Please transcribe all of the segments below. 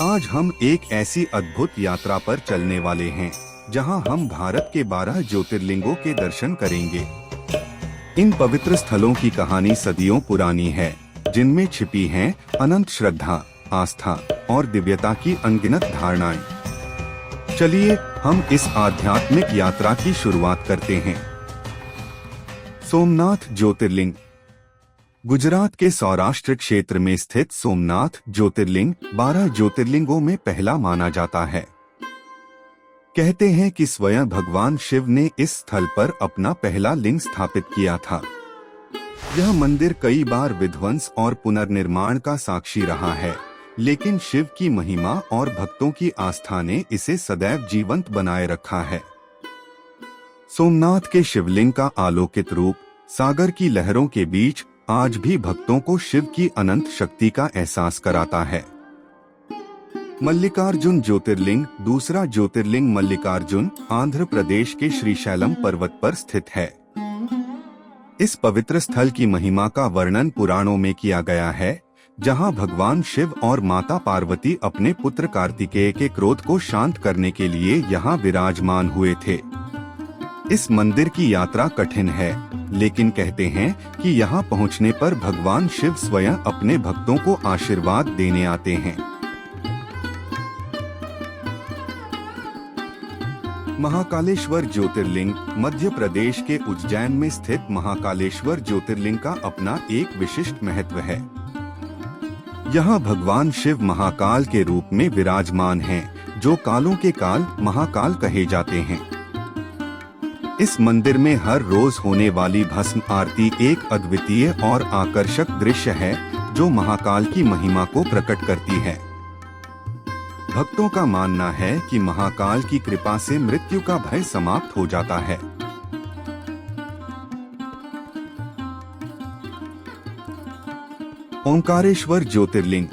आज हम एक ऐसी अद्भुत यात्रा पर चलने वाले हैं जहां हम भारत के 12 ज्योतिर्लिंगों के दर्शन करेंगे। इन पवित्र स्थलों की कहानी सदियों पुरानी है, जिनमें छिपी हैं अनंत श्रद्धा, आस्था और दिव्यता की अनगिनत धारणाएं। चलिए हम इस आध्यात्मिक यात्रा की शुरुआत करते हैं। सोमनाथ ज्योतिर्लिंग। गुजरात के सौराष्ट्र क्षेत्र में स्थित सोमनाथ ज्योतिर्लिंग 12 ज्योतिर्लिंगों में पहला माना जाता है। कहते हैं कि स्वयं भगवान शिव ने इस स्थल पर अपना पहला लिंग स्थापित किया था। यह मंदिर कई बार विध्वंस और पुनर्निर्माण का साक्षी रहा है, लेकिन शिव की महिमा और भक्तों की आस्था ने इसे सदैव जीवंत बनाए रखा है। सोमनाथ के शिवलिंग का आलोकित रूप सागर की लहरों के बीच आज भी भक्तों को शिव की अनंत शक्ति का एहसास कराता है। मल्लिकार्जुन ज्योतिर्लिंग। दूसरा ज्योतिर्लिंग मल्लिकार्जुन आंध्र प्रदेश के श्रीशैलम पर्वत पर स्थित है। इस पवित्र स्थल की महिमा का वर्णन पुराणों में किया गया है, जहां भगवान शिव और माता पार्वती अपने पुत्र कार्तिकेय के क्रोध को शांत करने के लिए यहां विराजमान हुए थे। इस मंदिर की यात्रा कठिन है, लेकिन कहते हैं कि यहाँ पहुँचने पर भगवान शिव स्वयं अपने भक्तों को आशीर्वाद देने आते हैं। महाकालेश्वर ज्योतिर्लिंग। मध्य प्रदेश के उज्जैन में स्थित महाकालेश्वर ज्योतिर्लिंग का अपना एक विशिष्ट महत्व है। यहाँ भगवान शिव महाकाल के रूप में विराजमान हैं, जो कालों के काल महाकाल कहे जाते हैं। इस मंदिर में हर रोज होने वाली भस्म आरती एक अद्वितीय और आकर्षक दृश्य है, जो महाकाल की महिमा को प्रकट करती है। भक्तों का मानना है कि महाकाल की कृपा से मृत्यु का भय समाप्त हो जाता है। ओंकारेश्वर ज्योतिर्लिंग।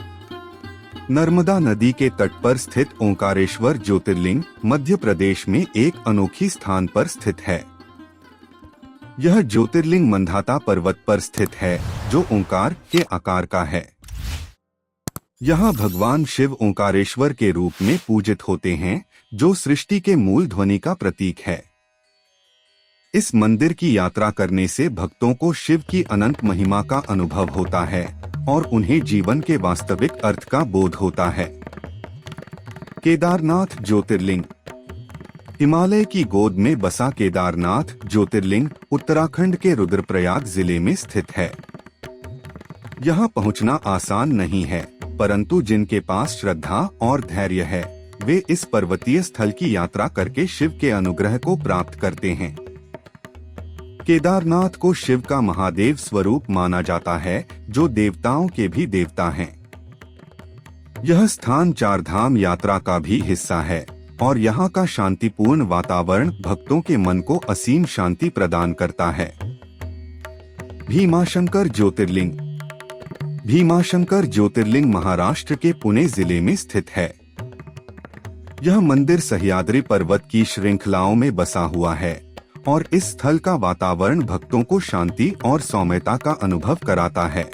नर्मदा नदी के तट पर स्थित ओंकारेश्वर ज्योतिर्लिंग मध्य प्रदेश में एक अनोखी स्थान पर स्थित है। यह ज्योतिर्लिंग मंधाता पर्वत पर स्थित है, जो ओंकार के आकार का है। यहाँ भगवान शिव ओंकारेश्वर के रूप में पूजित होते हैं, जो सृष्टि के मूल ध्वनि का प्रतीक है। इस मंदिर की यात्रा करने से भक्तों को शिव की अनंत महिमा का अनुभव होता है और उन्हें जीवन के वास्तविक अर्थ का बोध होता है। केदारनाथ ज्योतिर्लिंग। हिमालय की गोद में बसा केदारनाथ ज्योतिर्लिंग उत्तराखंड के रुद्रप्रयाग जिले में स्थित है। यहाँ पहुँचना आसान नहीं है, परंतु जिनके पास श्रद्धा और धैर्य है, वे इस पर्वतीय स्थल की यात्रा करके शिव के अनुग्रह को प्राप्त करते हैं। केदारनाथ को शिव का महादेव स्वरूप माना जाता है, जो देवताओं के भी देवता हैं। यह स्थान चारधाम यात्रा का भी हिस्सा है और यहाँ का शांतिपूर्ण वातावरण भक्तों के मन को असीम शांति प्रदान करता है। भीमाशंकर ज्योतिर्लिंग। भीमाशंकर ज्योतिर्लिंग महाराष्ट्र के पुणे जिले में स्थित है। यह मंदिर सह्याद्री पर्वत की श्रृंखलाओं में बसा हुआ है और इस स्थल का वातावरण भक्तों को शांति और सौम्यता का अनुभव कराता है।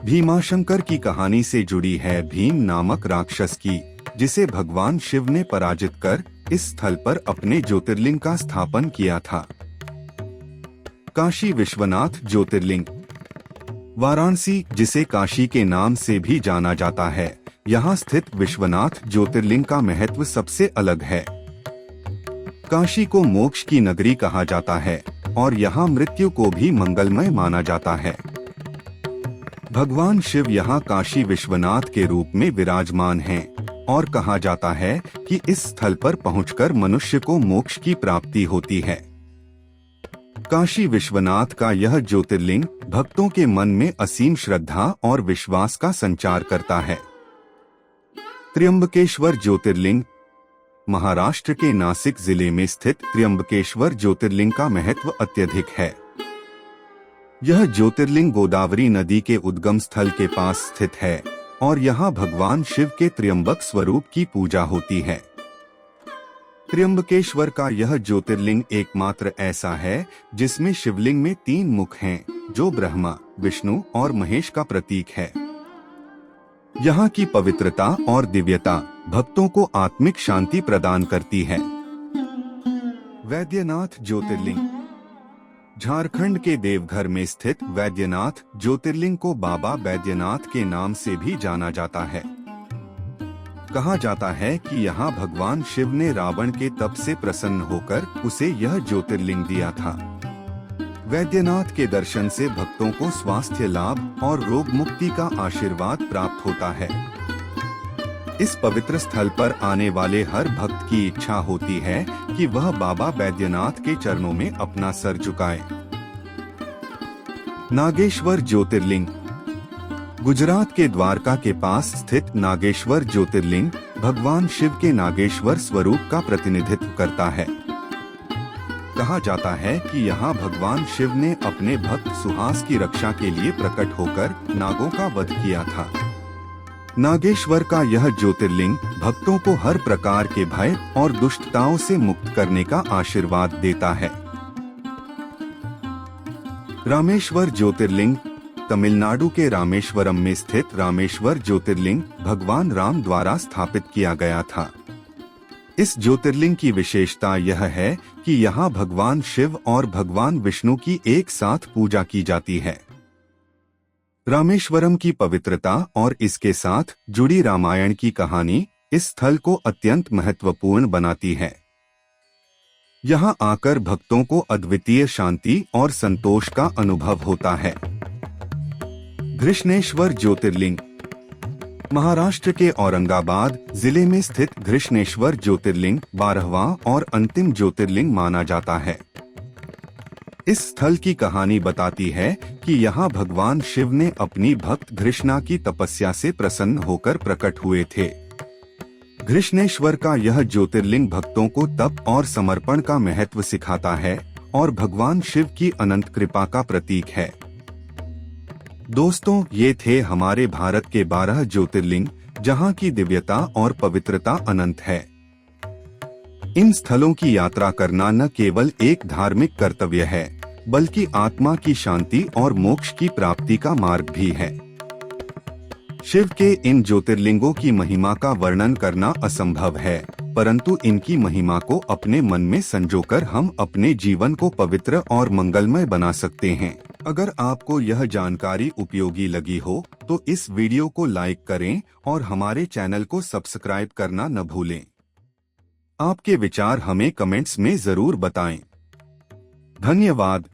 भीमाशंकर की कहानी से जुड़ी है भीम नामक राक्षस की, जिसे भगवान शिव ने पराजित कर इस स्थल पर अपने ज्योतिर्लिंग का स्थापन किया था। काशी विश्वनाथ ज्योतिर्लिंग। वाराणसी, जिसे काशी के नाम से भी जाना जाता है, यहाँ स्थित विश्वनाथ ज्योतिर्लिंग का महत्व सबसे अलग है। काशी को मोक्ष की नगरी कहा जाता है और यहाँ मृत्यु को भी मंगलमय माना जाता है। भगवान शिव यहाँ काशी विश्वनाथ के रूप में विराजमान हैं और कहा जाता है कि इस स्थल पर पहुंचकर मनुष्य को मोक्ष की प्राप्ति होती है। काशी विश्वनाथ का यह ज्योतिर्लिंग भक्तों के मन में असीम श्रद्धा और विश्वास का संचार करता है। त्र्यंबकेश्वर ज्योतिर्लिंग। महाराष्ट्र के नासिक जिले में स्थित त्र्यंबकेश्वर ज्योतिर्लिंग का महत्व अत्यधिक है। यह ज्योतिर्लिंग गोदावरी नदी के उद्गम स्थल के पास स्थित है और यहाँ भगवान शिव के त्र्यंबक स्वरूप की पूजा होती है। त्र्यंबकेश्वर का यह ज्योतिर्लिंग एकमात्र ऐसा है जिसमें शिवलिंग में 3 मुख हैं, जो ब्रह्मा, विष्णु और महेश का प्रतीक है। यहाँ की पवित्रता और दिव्यता भक्तों को आत्मिक शांति प्रदान करती है। वैद्यनाथ ज्योतिर्लिंग। झारखंड के देवघर में स्थित वैद्यनाथ ज्योतिर्लिंग को बाबा बैद्यनाथ के नाम से भी जाना जाता है। कहा जाता है कि यहाँ भगवान शिव ने रावण के तप से प्रसन्न होकर उसे यह ज्योतिर्लिंग दिया था। वैद्यनाथ के दर्शन से भक्तों को स्वास्थ्य लाभ और रोग मुक्ति का आशीर्वाद प्राप्त होता है। इस पवित्र स्थल पर आने वाले हर भक्त की इच्छा होती है कि वह बाबा बैद्यनाथ के चरणों में अपना सर झुकाए। नागेश्वर ज्योतिर्लिंग। गुजरात के द्वारका के पास स्थित नागेश्वर ज्योतिर्लिंग भगवान शिव के नागेश्वर स्वरूप का प्रतिनिधित्व करता है। कहा जाता है कि यहाँ भगवान शिव ने अपने भक्त सुहास की रक्षा के लिए प्रकट होकर नागों का वध किया था। नागेश्वर का यह ज्योतिर्लिंग भक्तों को हर प्रकार के भय और दुष्टताओं से मुक्त करने का आशीर्वाद देता है। रामेश्वर ज्योतिर्लिंग। तमिलनाडु के रामेश्वरम में स्थित रामेश्वर ज्योतिर्लिंग भगवान राम द्वारा स्थापित किया गया था। इस ज्योतिर्लिंग की विशेषता यह है कि यहाँ भगवान शिव और भगवान विष्णु की एक साथ पूजा की जाती है। रामेश्वरम की पवित्रता और इसके साथ जुड़ी रामायण की कहानी इस स्थल को अत्यंत महत्वपूर्ण बनाती है। यहाँ आकर भक्तों को अद्वितीय शांति और संतोष का अनुभव होता है। घृष्णेश्वर ज्योतिर्लिंग। महाराष्ट्र के औरंगाबाद जिले में स्थित घृष्णेश्वर ज्योतिर्लिंग 12वां और अंतिम ज्योतिर्लिंग माना जाता है। इस स्थल की कहानी बताती है कि यहाँ भगवान शिव ने अपनी भक्त घृष्णा की तपस्या से प्रसन्न होकर प्रकट हुए थे। घृष्णेश्वर का यह ज्योतिर्लिंग भक्तों को तप और समर्पण का महत्व सिखाता है और भगवान शिव की अनंत कृपा का प्रतीक है। दोस्तों, ये थे हमारे भारत के 12 ज्योतिर्लिंग जहाँ की दिव्यता और पवित्रता अनंत है। इन स्थलों की यात्रा करना न केवल एक धार्मिक कर्तव्य है, बल्कि आत्मा की शांति और मोक्ष की प्राप्ति का मार्ग भी है। शिव के इन ज्योतिर्लिंगों की महिमा का वर्णन करना असंभव है, परंतु इनकी महिमा को अपने मन में संजोकर हम अपने जीवन को पवित्र और मंगलमय बना सकते हैं। अगर आपको यह जानकारी उपयोगी लगी हो तो इस वीडियो को लाइक करें और हमारे चैनल को सब्सक्राइब करना न भूलें। आपके विचार हमें कमेंट्स में जरूर बताएं। धन्यवाद।